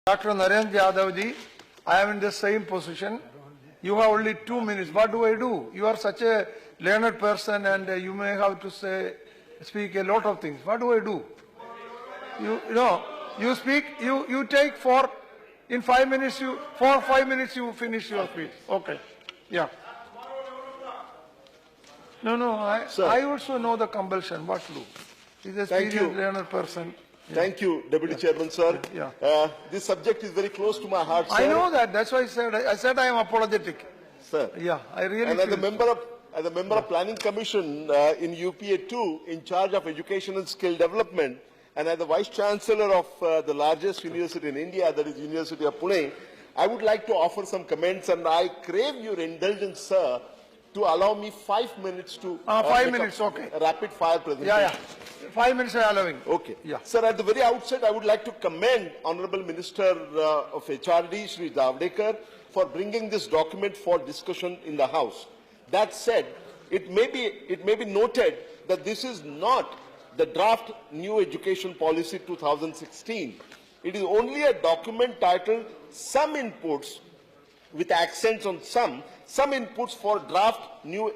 Dr. Narendra Yadav ji, I am in the same position. You have only 2 minutes. What do I do? You are such a learned person and you may have to speak a lot of things. What do I do? You speak, you take in 5 minutes, 5 minutes you finish your speech. Okay. Yeah. No, I also know the compulsion. What to do? He's a experienced learned person. Yeah. Thank you, Deputy Chairman, sir. Yeah. This subject is very close to my heart, sir. I know that. That's why I said I am apologetic. Sir. Yeah, I really. And as a member of Planning Commission in UPA2, in charge of education and skill development, and as the Vice Chancellor of the largest university in India, that is University of Pune, I would like to offer some comments, and I crave your indulgence, sir, to allow me 5 minutes to 5 minutes, okay. A rapid fire presentation. Yeah. 5 minutes I am allowing. Okay. Yeah. Sir, at the very outset, I would like to commend Honorable Minister of HRD, Shri Javadekar, for bringing this document for discussion in the House. That said, it may be noted that this is not the draft New Education Policy 2016. It is only a document titled Some Inputs, with accents on some inputs for draft New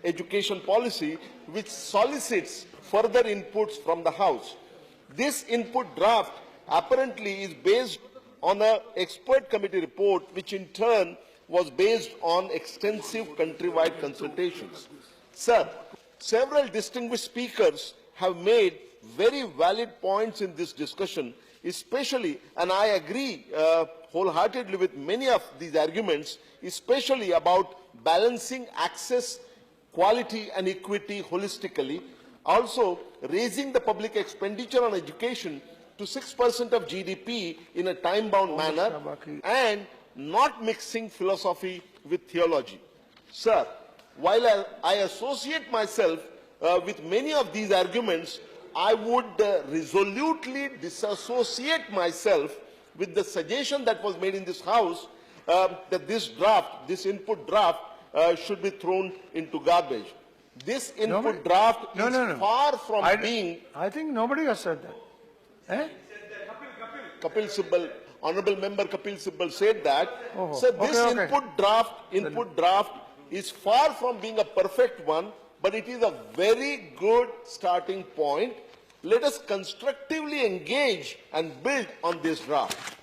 Education Policy, which solicits further inputs from the House. This input draft apparently is based on an expert committee report, which in turn was based on extensive countrywide consultations. Sir, several distinguished speakers have made very valid points in this discussion, especially, and I agree wholeheartedly with many of these arguments, especially about balancing access, quality and equity holistically, also raising the public expenditure on education to 6% of GDP in a time-bound manner, and not mixing philosophy with theology. Sir, while I associate myself with many of these arguments, I would resolutely disassociate myself with the suggestion that was made in this House that this input draft should be thrown into garbage. This input draft is far from being... I think nobody has said that. Eh? Kapil Sibal, Honorable Member Kapil Sibal said that. So this input draft is far from being a perfect one, but it is a very good starting point. Let us constructively engage and build on this draft.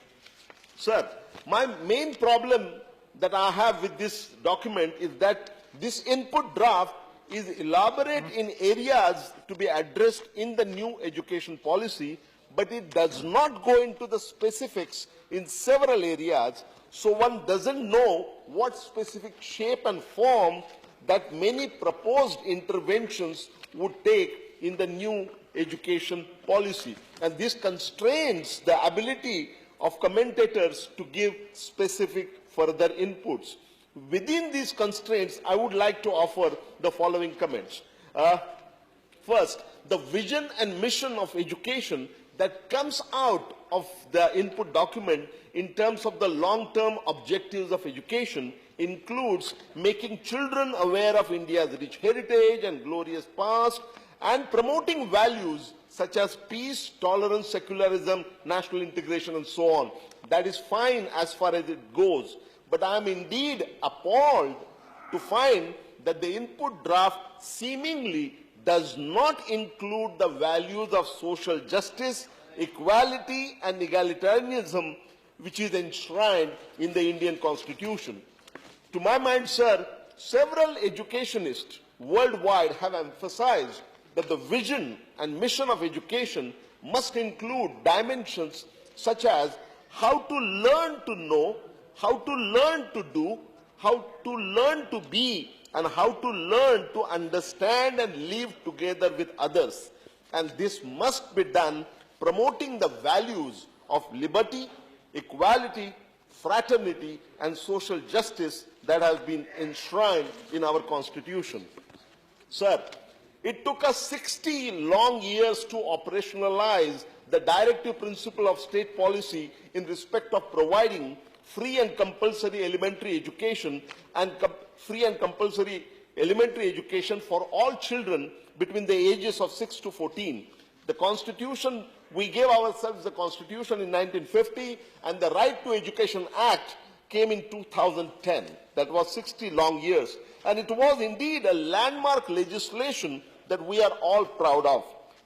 Sir, my main problem that I have with this document is that this input draft is elaborate in areas to be addressed in the new education policy, but it does not go into the specifics in several areas, so one doesn't know what specific shape and form that many proposed interventions would take in the new education policy. And this constrains the ability of commentators to give specific further inputs. Within these constraints, I would like to offer the following comments. First, the vision and mission of education that comes out of the input document in terms of the long-term objectives of education includes making children aware of India's rich heritage and glorious past, and promoting values such as peace, tolerance, secularism, national integration, and so on. That is fine as far as it goes. But I am indeed appalled to find that the input draft seemingly does not include the values of social justice, equality, and egalitarianism, which is enshrined in the Indian Constitution. To my mind, sir, several educationists worldwide have emphasized that the vision and mission of education must include dimensions such as how to learn to know, how to learn to do, how to learn to be, and how to learn to understand and live together with others. And this must be done promoting the values of liberty, equality, fraternity, and social justice that have been enshrined in our Constitution. Sir, it took us 60 long years to operationalize the directive principle of state policy in respect of providing free and compulsory elementary education and free and compulsory elementary education for all children between the ages of 6 to 14. The Constitution, we gave ourselves the Constitution in 1950, and the Right to Education Act came in 2010. That was 60 long years. And it was indeed a landmark legislation that we are all proud of.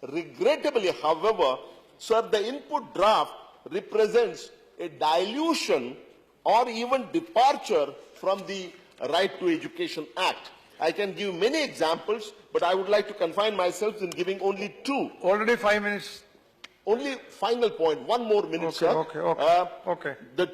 Regrettably, however, sir, the input draft represents a dilution or even departure from the Right to Education Act. I can give many examples, but I would like to confine myself in giving only two. Already 5 minutes. Only final point, one more minute, Okay, sir. okay. Okay. The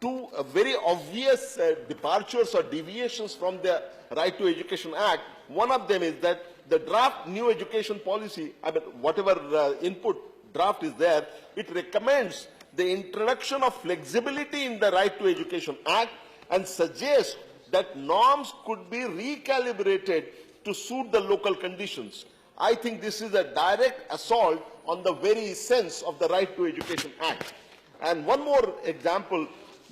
two very obvious departures or deviations from the Right to Education Act. One of them is that the draft new education policy, I mean, whatever input draft is there, it recommends the introduction of flexibility in the Right to Education Act and suggests that norms could be recalibrated to suit the local conditions. I think this is a direct assault on the very essence of the Right to Education Act. And one more example,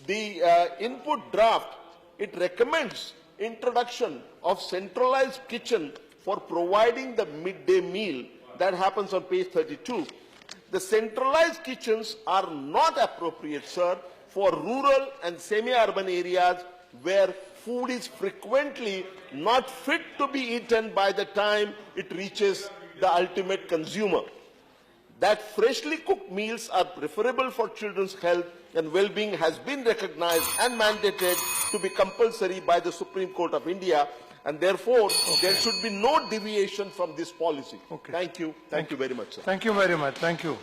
the input draft, it recommends introduction of centralized kitchen for providing the midday meal. That happens on page 32. The centralized kitchens are not appropriate, sir, for rural and semi-urban areas where food is frequently not fit to be eaten by the time it reaches the ultimate consumer. That freshly cooked meals are preferable for children's health and well-being has been recognized and mandated to be compulsory by the Supreme Court of India, and therefore there should be no deviation from this policy. Okay. Thank you. Thank you very much, sir. Thank you very much. Thank you.